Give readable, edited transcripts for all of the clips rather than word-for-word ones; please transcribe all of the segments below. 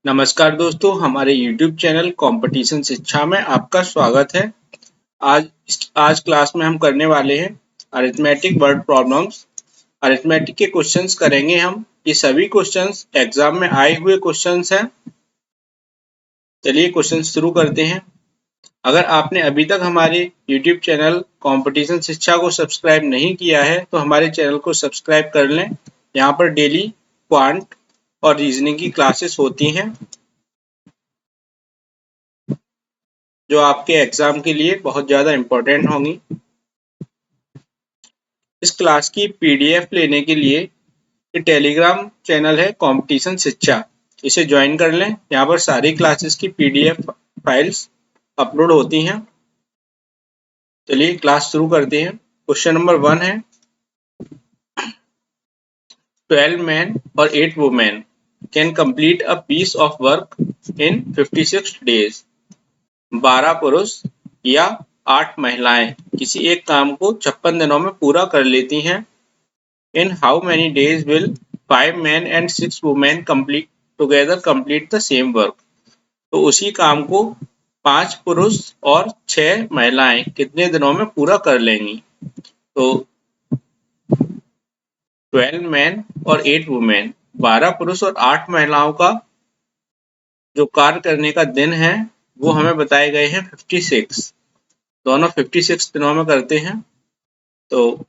नमस्कार दोस्तों, हमारे YouTube चैनल कंपटीशन शिक्षा में आपका स्वागत है। आज क्लास में हम करने वाले हैं अरिथमेटिक वर्ड प्रॉब्लम्स। अरिथमेटिक के क्वेश्चंस करेंगे हम। ये सभी क्वेश्चंस एग्जाम में आए हुए क्वेश्चंस हैं। चलिए क्वेश्चन शुरू करते हैं। अगर आपने अभी तक हमारे YouTube चैनल कंपटीशन शिक्षा को सब्सक्राइब नहीं किया है तो हमारे चैनल को सब्सक्राइब कर लें। यहाँ पर डेली क्वांट और रीजनिंग की क्लासेस होती हैं जो आपके एग्जाम के लिए बहुत ज़्यादा इम्पोर्टेंट होंगी। इस क्लास की पीडीएफ लेने के लिए ये टेलीग्राम चैनल है कंपटीशन शिक्षा, इसे ज्वाइन कर लें। यहाँ पर सारी क्लासेस की पीडीएफ फाइल्स अपलोड होती हैं। चलिए क्लास शुरू करते हैं। क्वेश्चन नंबर 1 है 12 men और 8 women can complete a piece of work in 56 days। 12 पुरुष या 8 महिलाएं किसी एक काम को 56 दिनों में पूरा कर लेती हैं। In how many days will 5 men and 6 women complete the same work। तो उसी काम को 5 पुरुष और 6 महिलाएं कितने दिनों में पूरा कर लेंगी। तो 12 men और 8 women 12 पुरुष और 8 महिलाओं का जो कार्य करने का दिन है वो हमें बताए गए हैं 56। दोनों 56 दिनों में करते हैं। तो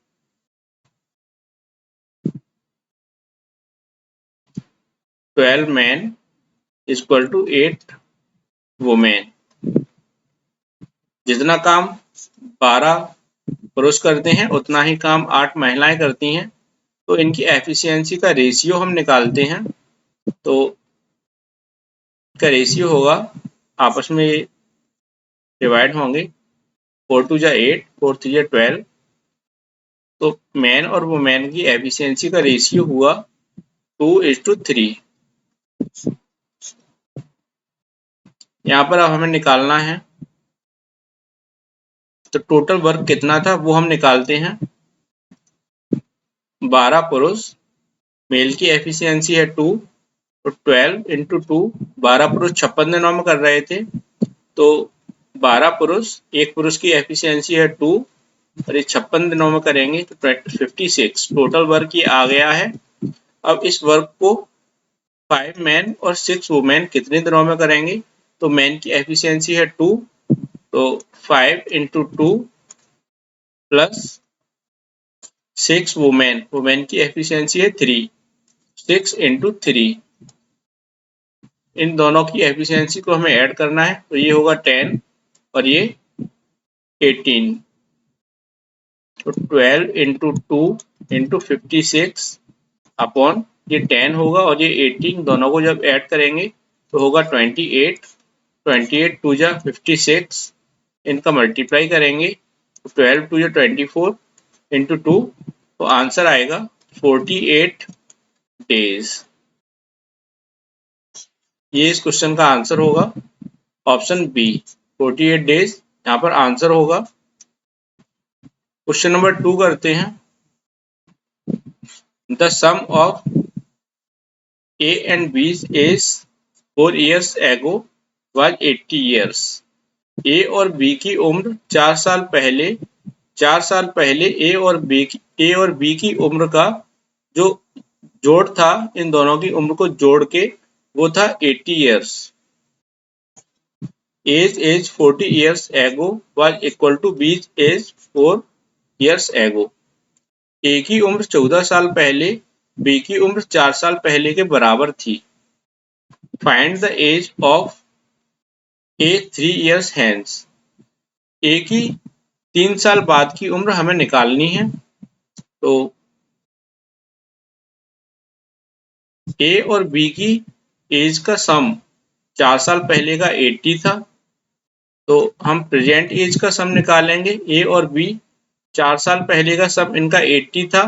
12 men इक्वल टू 8 वुमेन। जितना काम 12 पुरुष करते हैं उतना ही काम 8 महिलाएं करती हैं। तो इनकी एफिशिएंसी का रेशियो हम निकालते हैं। तो इसका रेशियो होगा, आपस में डिवाइड होंगे, 4 2 जा 8, 4 3 जा 12। तो मैन और वुमेन की एफिशिएंसी का रेशियो हुआ 2:3। यहाँ पर अब हमें निकालना है तो टोटल वर्क कितना था वो हम निकालते हैं। 12 पुरुष, मेल की एफिशिएंसी है 2, तो 12 इंटू 2, 12 पुरुष 56 दिनों में कर रहे थे। तो 12 पुरुष, एक पुरुष की एफिशिएंसी है 2 और ये 56 दिनों में करेंगे तो 56 टोटल वर्क ये आ गया है। अब इस वर्क को 5 मैन और 6 वुमेन कितने दिनों में करेंगे। तो मैन की एफिशिएंसी है 2, तो 5 इंटू 2 प्लस 6 वुमेन की एफिशिएंसी है 3, 6 इंटू 3। इन दोनों की एफिशिएंसी को हमें ऐड करना है तो ये होगा 10 और ये 18। तो 12 इंटू 2 इंटू 56 अपॉन ये 10 होगा और ये 18, दोनों को जब ऐड करेंगे तो होगा 28। 28 2 जा 56, इनका मल्टीप्लाई करेंगे तो 12 2 जा 24 इंटू 2, तो आंसर आएगा 48 डेज। ये इस क्वेश्चन का आंसर होगा, ऑप्शन बी 48 डेज यहाँ पर आंसर होगा। क्वेश्चन नंबर 2 करते हैं। The sum of A and B's age 4 years ago was 80 years। A और B की उम्र 4 साल पहले A और B की उम्र का जो जोड़ था, इन दोनों की उम्र को जोड़ के वो था 80 years। Age 40 years ago was equal to B's age 4 years ago। A की उम्र 14 साल पहले B की उम्र 4 साल पहले के बराबर थी। Find the age of A 3 years hence। A की 3 साल बाद की उम्र हमें निकालनी है। तो A और B की एज का सम 4 साल पहले का 80 था, तो हम प्रेजेंट एज का सम निकालेंगे। A और B 4 साल पहले का सम इनका 80 था,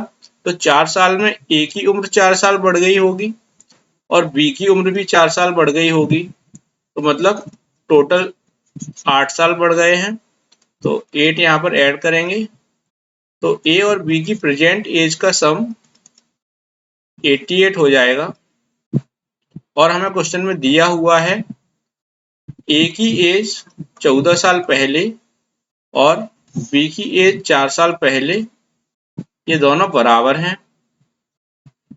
तो 4 साल में A की उम्र 4 साल बढ़ गई होगी और B की उम्र भी 4 साल बढ़ गई होगी, तो मतलब टोटल 8 साल बढ़ गए हैं। तो 8 यहाँ पर ऐड करेंगे तो A और B की प्रेजेंट एज का सम 88 हो जाएगा। और हमें क्वेश्चन में दिया हुआ है ए की एज 14 साल पहले और बी की एज 4 साल पहले, ये दोनों बराबर हैं।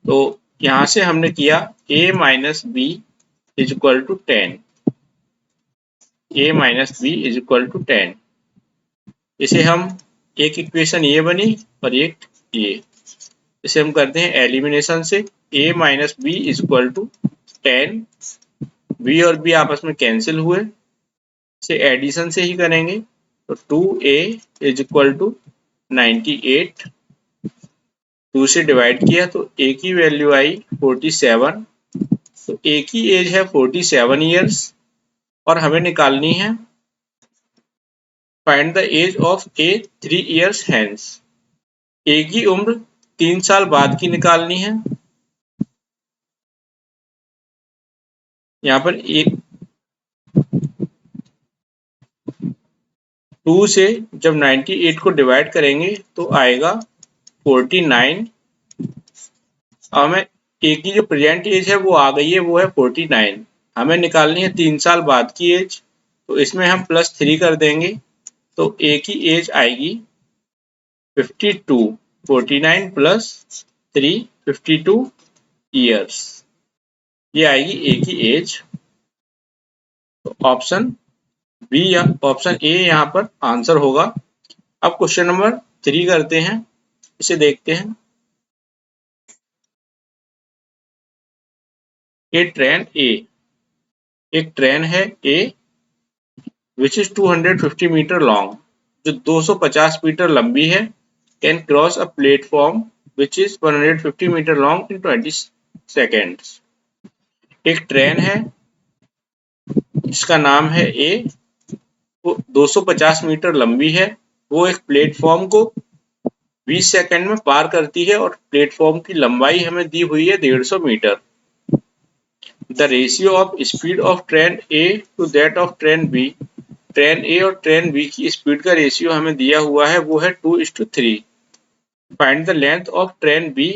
तो यहाँ से हमने किया a minus B is equal to 10, a minus B is equal to 10। इसे हम एक इक्वेशन ये बनी और एक ये, इसे हम करते हैं एलिमिनेशन से। a minus B is equal to 10, b और b आपस में कैंसिल हुए, इसे एडिशन से ही करेंगे। तो 2a इज इक्वल टू 98, 2 से डिवाइड किया तो a की वैल्यू आई 47। तो a की एज है 47 ईयर्स और हमें निकालनी है find the age of a 3 years hence. a की उम्र 3 साल बाद की निकालनी है। यहाँ पर एक 2 से जब 98 को डिवाइड करेंगे तो आएगा 49। अब हमें ए की जो प्रेजेंट एज है वो आ गई है, वो है 49। हमें निकालनी है 3 साल बाद की एज, तो इसमें हम +3 कर देंगे तो ए की एज आएगी 52। 49 प्लस 3 52 ईयर्स, ये आएगी ए की एज। तो ऑप्शन बी या ऑप्शन ए यहाँ पर आंसर होगा। अब क्वेश्चन नंबर 3 करते हैं, इसे देखते हैं। एक ट्रेन है a which is 250 metre long, जो 250 मीटर लंबी है, can cross a platform which is 150 metre long in 20 seconds. एक ट्रेन है जिसका नाम है ए, वो 250 मीटर लंबी है, वो एक प्लेटफॉर्म को 20 सेकंड में पार करती है और प्लेटफॉर्म की लंबाई हमें दी हुई है 150 metre. The ratio of speed of train A to that of train B, train A और ट्रेन बी की स्पीड का रेशियो हमें दिया हुआ है, वो है 2:3। Find the length of train B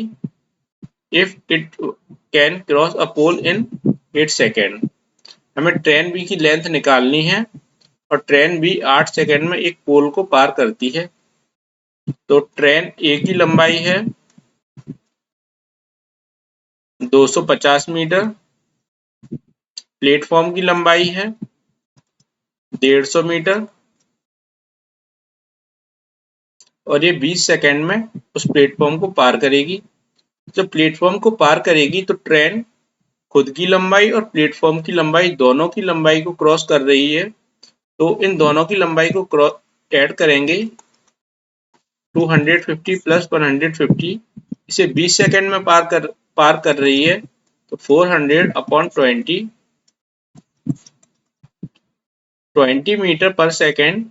if it can cross a pole in 8 second. हमें ट्रेन बी की लेंथ निकालनी है और ट्रेन बी 8 सेकेंड में एक पोल को पार करती है। तो ट्रेन ए की लंबाई है 250 मीटर, प्लेटफॉर्म की लंबाई है 150 मीटर और ये 20 सेकेंड में उस प्लेटफॉर्म को पार करेगी। जब प्लेटफॉर्म को पार करेगी तो ट्रेन खुद की लंबाई और प्लेटफॉर्म की लंबाई दोनों की लंबाई को क्रॉस कर रही है, तो इन दोनों की लंबाई को ऐड करेंगे 250 प्लस 150, इसे 20 सेकेंड में पार कर रही है, तो 400/20 20 मीटर पर सेकेंड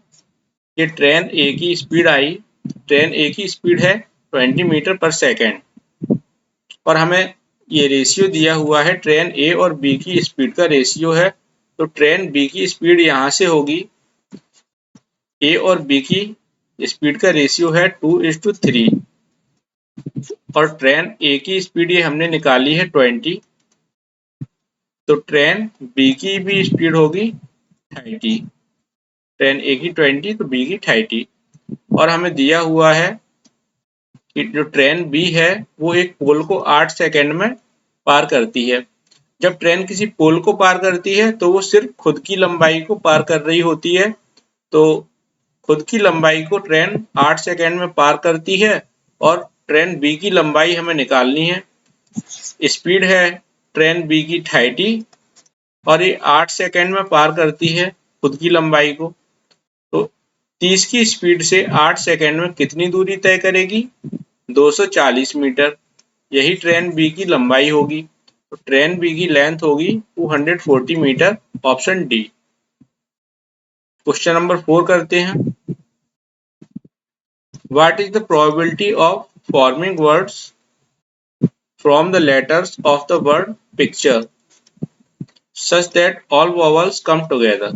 ये ट्रेन ए की स्पीड आई। ट्रेन ए की स्पीड है 20 मीटर पर सेकेंड और हमें ये रेशियो दिया हुआ है ट्रेन ए और बी की स्पीड का रेशियो है। तो ट्रेन बी की स्पीड यहाँ से होगी, ए और बी की स्पीड का रेशियो है 2:3 और ट्रेन ए की स्पीड ये हमने निकाली है 20, तो ट्रेन बी की भी स्पीड होगी 30। ट्रेन ए की 20 तो बी की 30 और हमें दिया हुआ है कि जो ट्रेन बी है वो एक पोल को 8 सेकेंड में पार करती है। जब ट्रेन किसी पोल को पार करती है तो वो सिर्फ खुद की लंबाई को पार कर रही होती है, तो खुद की लंबाई को ट्रेन 8 सेकेंड में पार करती है और ट्रेन बी की लंबाई हमें निकालनी है। स्पीड है ट्रेन बी की 30 और ये 8 सेकेंड में पार करती है खुद की लंबाई को, तो 30 की स्पीड से 8 सेकेंड में कितनी दूरी तय करेगी? 240 मीटर। यही ट्रेन बी की लंबाई होगी, तो ट्रेन बी की लेंथ होगी 240 metre, option D. Question number 4 करते हैं। What is the probability of forming words from the letters of the word picture such that all vowels come together?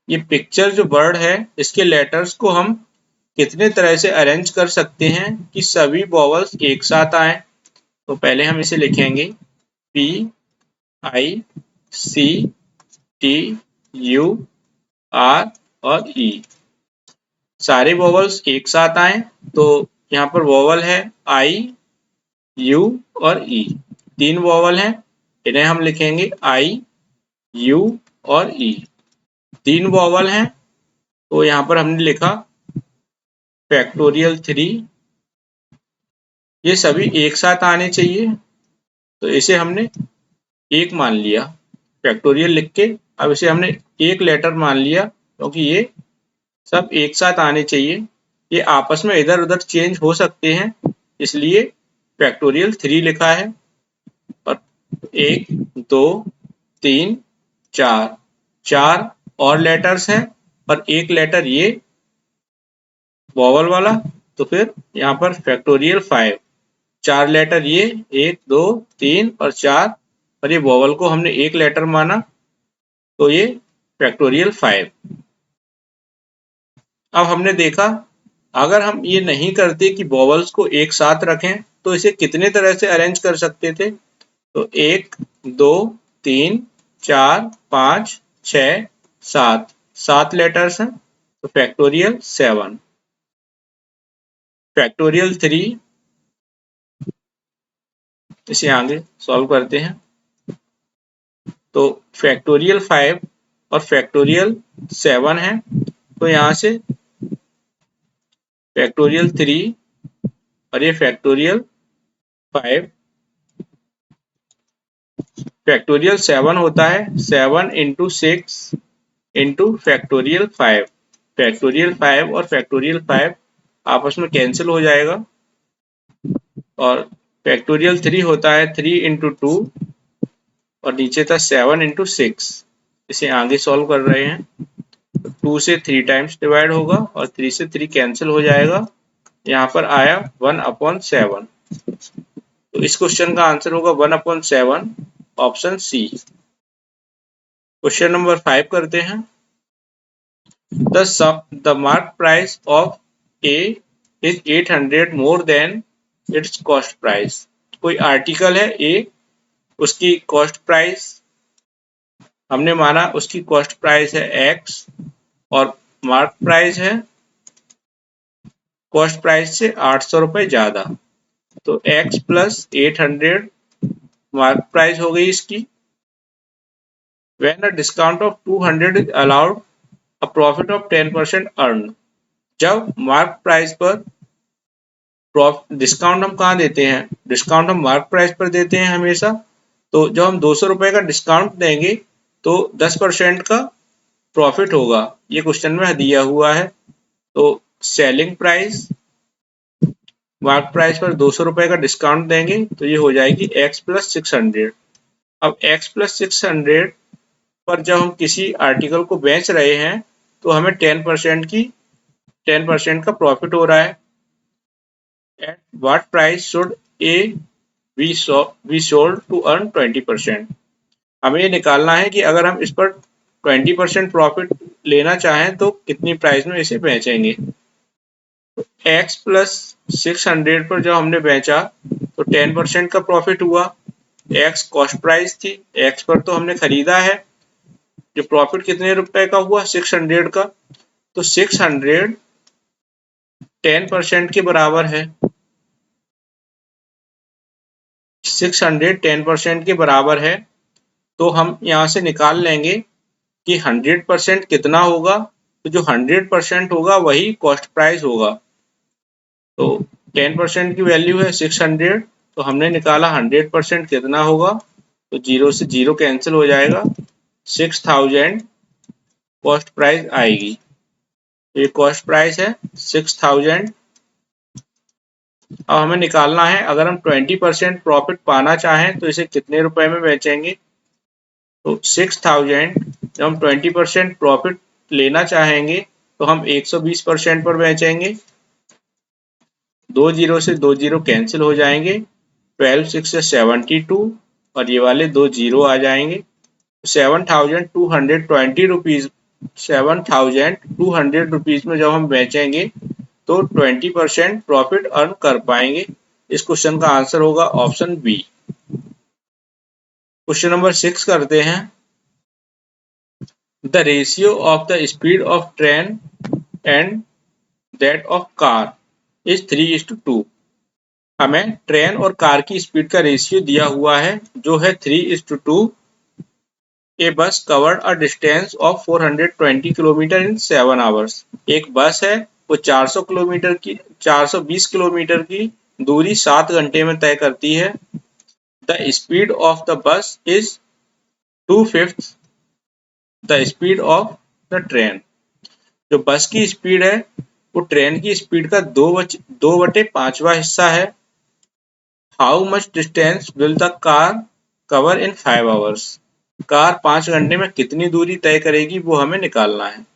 ये पिक्चर जो वर्ड है इसके लेटर्स को हम कितने तरह से अरेंज कर सकते हैं कि सभी वॉवल्स एक साथ आए। तो पहले हम इसे लिखेंगे P I C T U R और E। सारे वॉवल्स एक साथ आए तो यहाँ पर वॉवल है I U और E। तीन वॉवल हैं, इन्हें हम लिखेंगे I U और E। तीन वॉवल हैं तो यहाँ पर हमने लिखा फैक्टोरियल 3। ये सभी एक साथ आने चाहिए तो इसे हमने एक मान लिया, फैक्टोरियल लिख के अब इसे हमने एक लेटर मान लिया क्योंकि ये सब एक साथ आने चाहिए। ये आपस में इधर उधर चेंज हो सकते हैं इसलिए फैक्टोरियल 3 लिखा है। और 1 2 3 4 चार और लेटर्स हैं और एक लेटर ये वॉवल वाला, तो फिर यहाँ पर फैक्टोरियल 5। चार लेटर ये 1 2 3 और 4 और ये वॉवल को हमने एक लेटर माना तो ये फैक्टोरियल 5। अब हमने देखा अगर हम ये नहीं करते कि वॉवल्स को एक साथ रखें तो इसे कितने तरह से अरेंज कर सकते थे। तो 1 2 3 4 5 6 7 7 लेटर्स हैं तो फैक्टोरियल 7। फैक्टोरियल 3 इसे आगे सॉल्व करते हैं तो फैक्टोरियल 5 और फैक्टोरियल 7 है तो यहाँ से फैक्टोरियल 3 और ये फैक्टोरियल 5। फैक्टोरियल 7 होता है 7 इंटू 6 इंटू फैक्टोरियल 5। फैक्टोरियल 5 और फैक्टोरियल 5 आपस में कैंसिल हो जाएगा और फैक्टोरियल 3 होता है 3 इंटू 2 और नीचे था 7 इंटू 6। इसे आगे सॉल्व कर रहे हैं 2 से 3 टाइम्स डिवाइड होगा और 3 से 3 कैंसिल हो जाएगा। यहाँ पर आया 1/7। तो इस क्वेश्चन का आंसर होगा 1/7, ऑप्शन सी। क्वेश्चन नंबर 5 करते हैं। The mark price of A is 800 more than its cost price। कोई आर्टिकल है A, उसकी कॉस्ट प्राइस हमने माना उसकी कॉस्ट प्राइस है X और मार्क प्राइस है कॉस्ट प्राइस से 800 रुपये ज्यादा। तो X प्लस 800 मार्क प्राइस हो गई इसकी। When a discount of 200 is allowed, a profit of 10% earned। जब मार्क प्राइस पर डिस्काउंट हम कहाँ देते हैं, डिस्काउंट हम मार्क प्राइस पर देते हैं हमेशा। तो जब हम 200 रुपये का डिस्काउंट देंगे तो 10% का प्रॉफिट होगा, ये क्वेश्चन में दिया हुआ है। तो सेलिंग प्राइस मार्क प्राइस पर 200 रुपये का डिस्काउंट देंगे तो ये हो जाएगी X प्लस 600। अब X प्लस 600 पर जब हम किसी आर्टिकल को बेच रहे हैं तो हमें 10% का प्रॉफिट हो रहा है। At what price should A be sold to earn 20%। हमें ये निकालना है कि अगर हम इस पर 20% प्रॉफिट लेना चाहें तो कितनी प्राइस में इसे बेचेंगे। तो X प्लस 600 पर जब हमने बेचा तो 10% का प्रॉफिट हुआ। X कॉस्ट प्राइस थी, X पर तो हमने खरीदा है। जो प्रॉफिट कितने रुपए का हुआ 600 का, तो 600 10% के बराबर है। 600 10% के बराबर है तो हम यहाँ से निकाल लेंगे कि 100% कितना होगा। तो जो 100% होगा वही कॉस्ट प्राइस होगा। तो 10% की वैल्यू है 600 तो हमने निकाला 100% कितना होगा, तो 0 से 0 कैंसिल हो जाएगा, 6000 कॉस्ट प्राइस आएगी। ये कॉस्ट प्राइस है 6000। अब हमें निकालना है अगर हम 20% प्रॉफिट पाना चाहें तो इसे कितने रुपए में बेचेंगे। तो 6000 जब हम 20% प्रॉफिट लेना चाहेंगे तो हम 120% पर बेचेंगे। 2 जीरो से 2 जीरो कैंसिल हो जाएंगे, 12 6 से 72 और ये वाले 2 जीरो आ जाएंगे। 7220 रुपीज 7200 रुपीज में जब हम बेचेंगे तो 20% प्रॉफिट अर्न कर पाएंगे। इस क्वेश्चन का आंसर होगा ऑप्शन बी। क्वेश्चन नंबर 6 करते हैं। The ratio of the speed of train and that of car is 3:2। हमें ट्रेन और कार की स्पीड का रेशियो दिया हुआ है जो है 3:2। ए बस covered a distance of 420 kilometre in 7 hours. एक बस है वो 420 किलोमीटर की दूरी 7 घंटे में तय करती है। The speed of the bus is 2/5 the speed of the train. जो बस की स्पीड है वो ट्रेन की स्पीड का 2/5वां हिस्सा है। How much distance will the car cover in 5 hours. Car 5 घंटे में कितनी दूरी तय करेगी वो हमें निकालना है।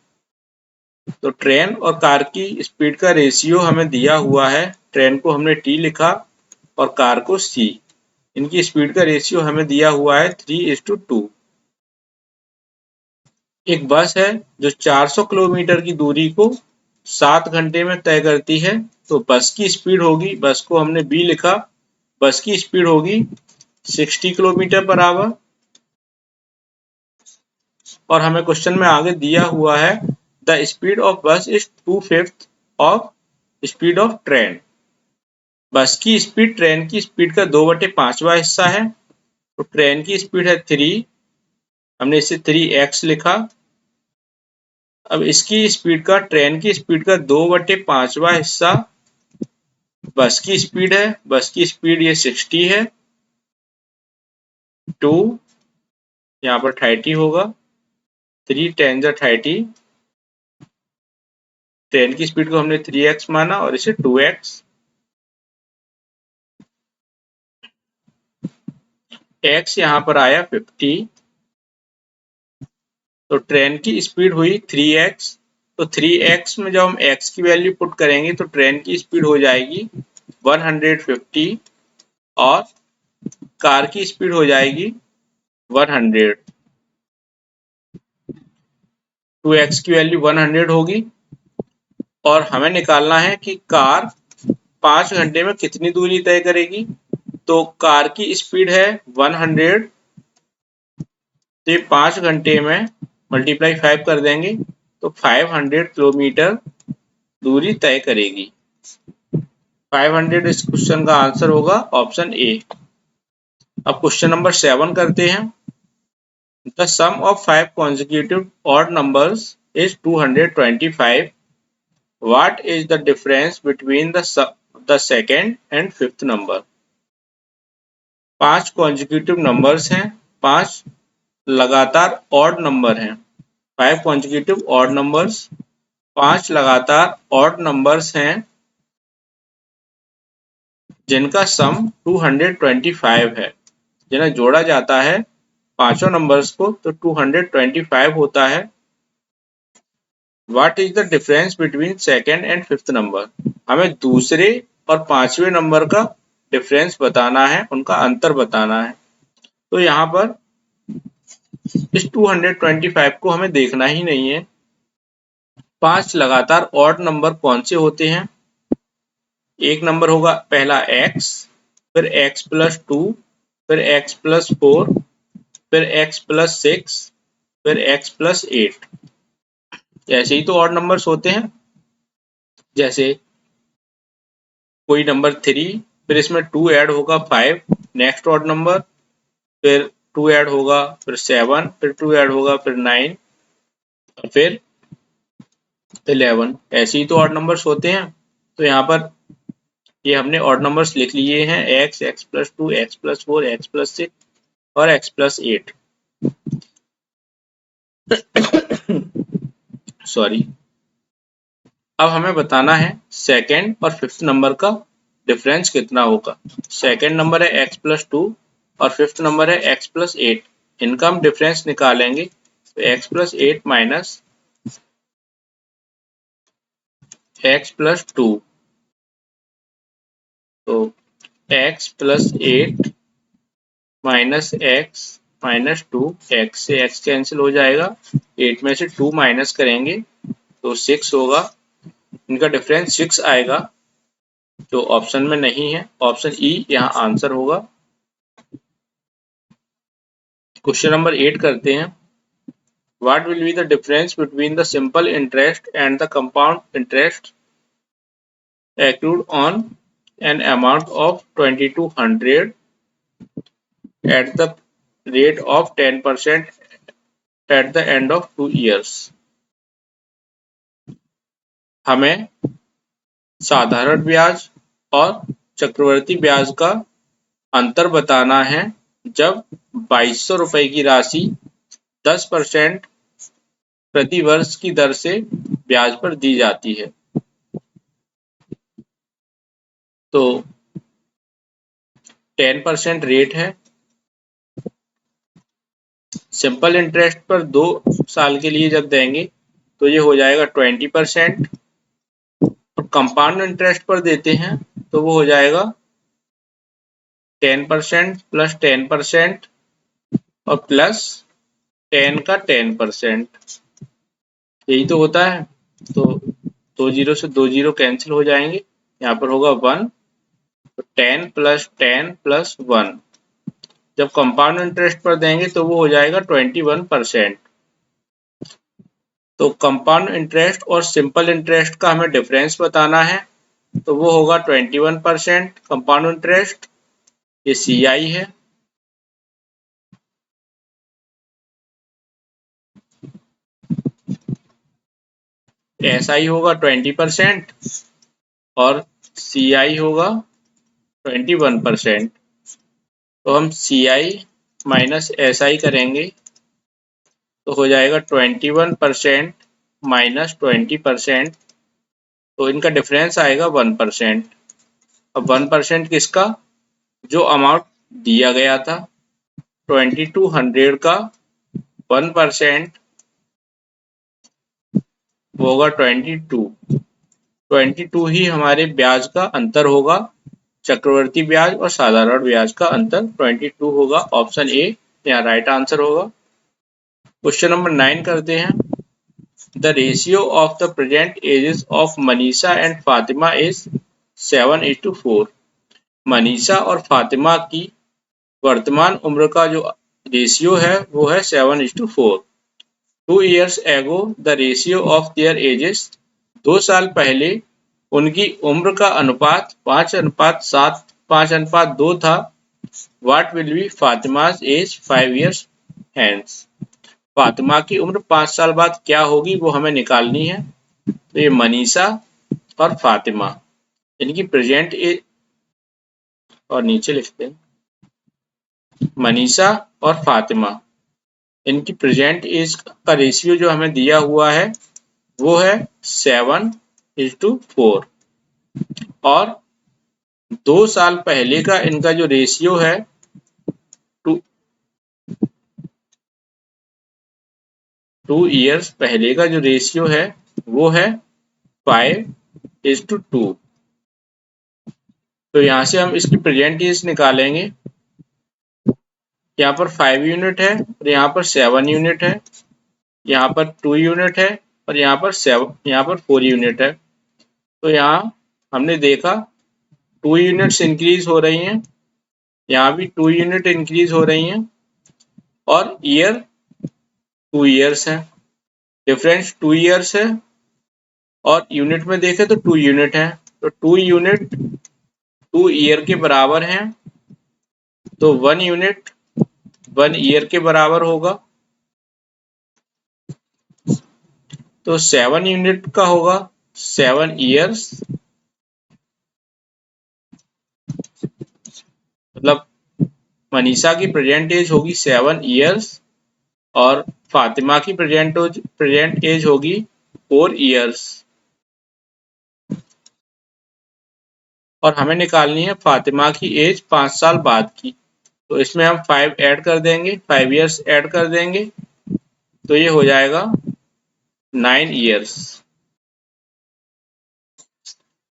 तो ट्रेन और कार की स्पीड का रेशियो हमें दिया हुआ है। ट्रेन को हमने टी लिखा और कार को सी। इनकी स्पीड का रेशियो हमें दिया हुआ है 3:2। एक बस है जो 400 किलोमीटर की दूरी को 7 घंटे में तय करती है। तो बस की स्पीड होगी, बस को हमने बी लिखा, बस की स्पीड होगी 60 किलोमीटर पर आवर। और हमें क्वेश्चन में आगे दिया हुआ है द स्पीड ऑफ बस is 2/5 of speed of train. बस की स्पीड ट्रेन की स्पीड का 2/5वां हिस्सा है। तो ट्रेन की स्पीड है 3, हमने इसे 3x लिखा। अब इसकी स्पीड का, ट्रेन की स्पीड का 2/5वां हिस्सा बस की स्पीड है। बस की स्पीड ये 60 है। 2 यहाँ पर 30 होगा, 3 10 30। ट्रेन की स्पीड को हमने 3x माना और इसे 2x। x यहाँ पर आया 50। तो ट्रेन की स्पीड हुई 3x। तो 3x में जब हम x की वैल्यू पुट करेंगे तो ट्रेन की स्पीड हो जाएगी 150 और कार की स्पीड हो जाएगी 100। 2x की वैल्यू 100 होगी और हमें निकालना है कि कार 5 घंटे में कितनी दूरी तय करेगी। तो कार की स्पीड है 100, तो 5 घंटे में मल्टीप्लाई 5 कर देंगे तो 500 किलोमीटर दूरी तय करेगी। 500 इस क्वेश्चन का आंसर होगा ऑप्शन ए। अब क्वेश्चन नंबर 7 करते हैं। The sum of 5 consecutive odd numbers is 225. What is the difference between the second and fifth number? 5 consecutive numbers हैं, 5 लगातार odd नंबर हैं। 5 consecutive odd numbers, 5 लगातार odd numbers हैं जिनका सम 225 है। जिन्हें जोड़ा जाता है पांचों नंबर्स को तो 225 होता है। What is the difference between second and fifth number? हमें दूसरे और पांचवें नंबर का डिफरेंस बताना है, उनका अंतर बताना है। तो यहाँ पर इस 225 को हमें देखना ही नहीं है। 5 लगातार ऑड नंबर कौन से होते हैं? एक नंबर होगा पहला x, फिर x + 2, फिर x + 4, फिर x + 6, फिर x + 8। ऐसे ही तो ऑड नंबर्स होते हैं। जैसे कोई नंबर 3, फिर इसमें 2 ऐड होगा 5, नेक्स्ट ऑड नंबर, फिर 2 ऐड होगा, फिर 7, फिर 2 ऐड होगा, फिर 9 और फिर 11। ऐसे ही तो ऑड नंबर्स होते हैं। तो यहाँ पर ये हमने ऑड नंबर्स लिख लिए हैं x, x + 2, x + 4, x + 6 और x + 8। सॉरी। अब हमें बताना है सेकेंड और फिफ्थ नंबर का डिफरेंस कितना होगा। सेकेंड नंबर है x + 2 और फिफ्थ नंबर है x + 8। इनका हम डिफरेंस निकालेंगे तो x + 8 माइनस x + 2, तो x + 8 माइनस x - 2, x से x कैंसिल हो जाएगा, 8 में से 2 माइनस करेंगे तो 6 होगा। इनका डिफरेंस 6 आएगा, जो ऑप्शन में नहीं है। ऑप्शन ई यहाँ आंसर होगा। क्वेश्चन नंबर 8 करते हैं। What will be the difference between the simple interest and the compound interest accrued on an amount of 2200 at the rate of 10% at the end of 2 years? हमें साधारण ब्याज और चक्रवर्ती ब्याज का अंतर बताना है जब 2200 रुपए की राशि 10% प्रति वर्ष की दर से ब्याज पर दी जाती है। तो 10% रेट है। सिंपल इंटरेस्ट पर 2 साल के लिए जब देंगे तो ये हो जाएगा 20%, और कंपाउंड इंटरेस्ट पर देते हैं तो वो हो जाएगा 10% प्लस 10% और प्लस 10 का 10%। यही तो होता है। तो 2 जीरो से 2 जीरो कैंसिल हो जाएंगे, यहाँ पर होगा 1, तो 10 प्लस 10 प्लस 1। जब कंपाउंड इंटरेस्ट पर देंगे तो वो हो जाएगा 21%। तो कंपाउंड इंटरेस्ट और सिंपल इंटरेस्ट का हमें डिफरेंस बताना है, तो वो होगा 21% कंपाउंड इंटरेस्ट, ये CI है। SI होगा 20% और CI होगा 21%। तो हम CI माइनस SI करेंगे तो हो जाएगा 21% माइनस 20%, तो इनका डिफरेंस आएगा 1%। अब 1% किसका? जो अमाउंट दिया गया था 2200 का 1% वो होगा 22 ही हमारे ब्याज का अंतर होगा। चक्रवर्ती ब्याज और साधारण ब्याज का अंतर 22 होगा। ऑप्शन ए यहाँ राइट आंसर होगा। क्वेश्चन नंबर 9 करते हैं। The ratio of the present ages of Manisha and Fatima is 7:4। Manisha और फातिमा की वर्तमान उम्र का जो रेशियो है वो है 7:4। 2 years ago the ratio of their ages, 2 साल पहले उनकी उम्र का अनुपात 5:7 5:2 था। What will be Fatima's age 5 years hence? Fatima की उम्र 5 साल बाद क्या होगी वो हमें निकालनी है। तो ये मनीषा और फातिमा इनकी प्रेजेंट एज, और नीचे लिखते हैं मनीषा और फातिमा इनकी प्रेजेंट एज का रेशियो जो हमें दिया हुआ है वो है 7:4, और 2 साल पहले का इनका जो रेशियो है 2 years पहले का जो रेशियो है वो है 5:2। तो यहाँ से हम इसकी प्रेजेंट एज निकालेंगे। यहाँ पर 5 यूनिट है और यहाँ पर 7 यूनिट है, यहाँ पर 2 यूनिट है और यहाँ पर 4 यूनिट है। तो यहाँ हमने देखा 2 यूनिट्स इंक्रीज हो रही हैं, यहाँ भी 2 यूनिट इंक्रीज हो रही हैं, और ईयर 2 ईयर्स है। डिफरेंस 2 ईयर्स है और यूनिट में देखें तो 2 यूनिट है। तो 2 यूनिट 2 ईयर के बराबर हैं, तो 1 यूनिट 1 ईयर के बराबर होगा। तो 7 यूनिट का होगा 7 ईयर्स, मतलब मनीषा की प्रेजेंट एज होगी 7 ईयर्स और फातिमा की प्रेजेंट एज होगी 4 ईयर्स। और हमें निकालनी है फातिमा की एज 5 साल बाद की। तो इसमें हम 5 ऐड कर देंगे, 5 ईयर्स ऐड कर देंगे, तो ये हो जाएगा 9 ईयर्स।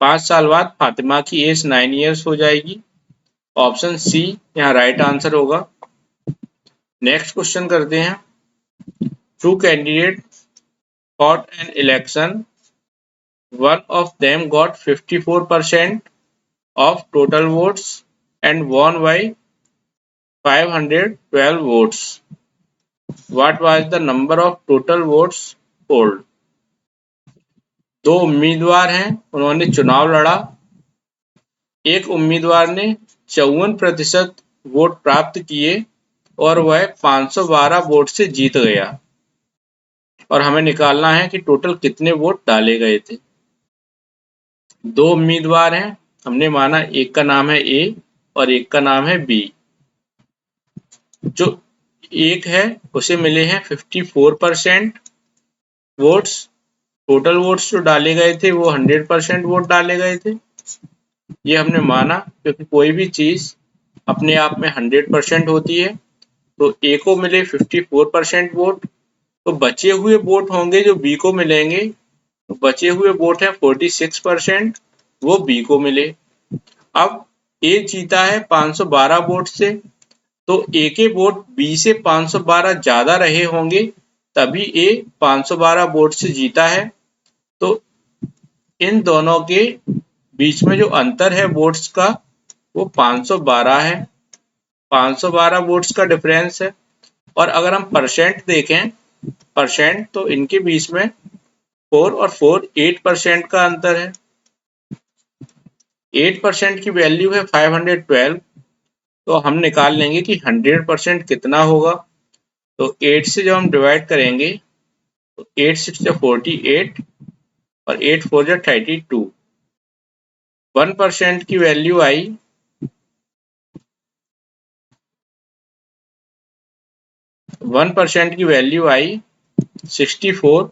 5 साल बाद फातिमा की एज 9 ईयर्स हो जाएगी। ऑप्शन सी यहाँ राइट आंसर होगा। नेक्स्ट क्वेश्चन करते हैं। Two candidate fought an election One of them got 54% of total votes and won by 512 votes. What was the number of total votes polled? दो उम्मीदवार हैं, उन्होंने चुनाव लड़ा। एक उम्मीदवार ने 54% वोट प्राप्त किए और वह 512 वोट से जीत गया और हमें निकालना है कि टोटल कितने वोट डाले गए थे। दो उम्मीदवार हैं, हमने माना एक का नाम है ए और एक का नाम है बी। जो एक है उसे मिले हैं 54% वोट्स। टोटल वोट्स जो डाले गए थे वो 100% वोट डाले गए थे। ये हमने माना क्योंकि कोई भी चीज अपने आप में 100% होती है। तो ए को मिले 54% वोट, तो बचे हुए वोट होंगे जो बी को मिलेंगे। तो बचे हुए वोट है 46%, वो बी को मिले। अब ए जीता है 512 वोट से, तो ए के वोट बी से 512 ज्यादा रहे होंगे, तभी ए 512 वोट से जीता है। तो इन दोनों के बीच में जो अंतर है वोट्स का वो 512 है। 512 वोट्स का डिफरेंस है। और अगर हम परसेंट देखें, परसेंट, तो इनके बीच में 4 और 4 8% का अंतर है। 8% की वैल्यू है 512, तो हम निकाल लेंगे कि 100% कितना होगा। तो 8 से जब हम डिवाइड करेंगे तो 8 6 48 और 8 4 32। 1% की वैल्यू आई 1% की वैल्यू आई 64।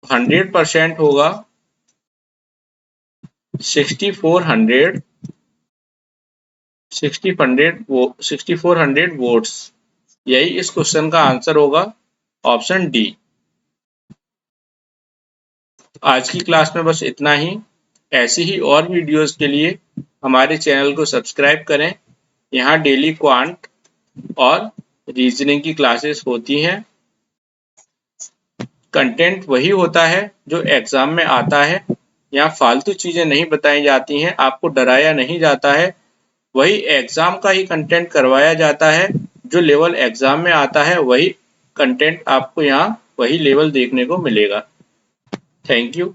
100% होगा 6400 वोट्स। यही इस क्वेश्चन का आंसर होगा, ऑप्शन डी। आज की क्लास में बस इतना ही। ऐसी ही और वीडियोस के लिए हमारे चैनल को सब्सक्राइब करें। यहाँ डेली क्वांट और रीजनिंग की क्लासेस होती हैं। कंटेंट वही होता है जो एग्जाम में आता है। यहाँ फालतू चीजें नहीं बताई जाती हैं, आपको डराया नहीं जाता है। वही एग्जाम का ही कंटेंट करवाया जाता है। जो लेवल एग्जाम में आता है वही कंटेंट आपको यहाँ वही लेवल देखने को मिलेगा। Thank you.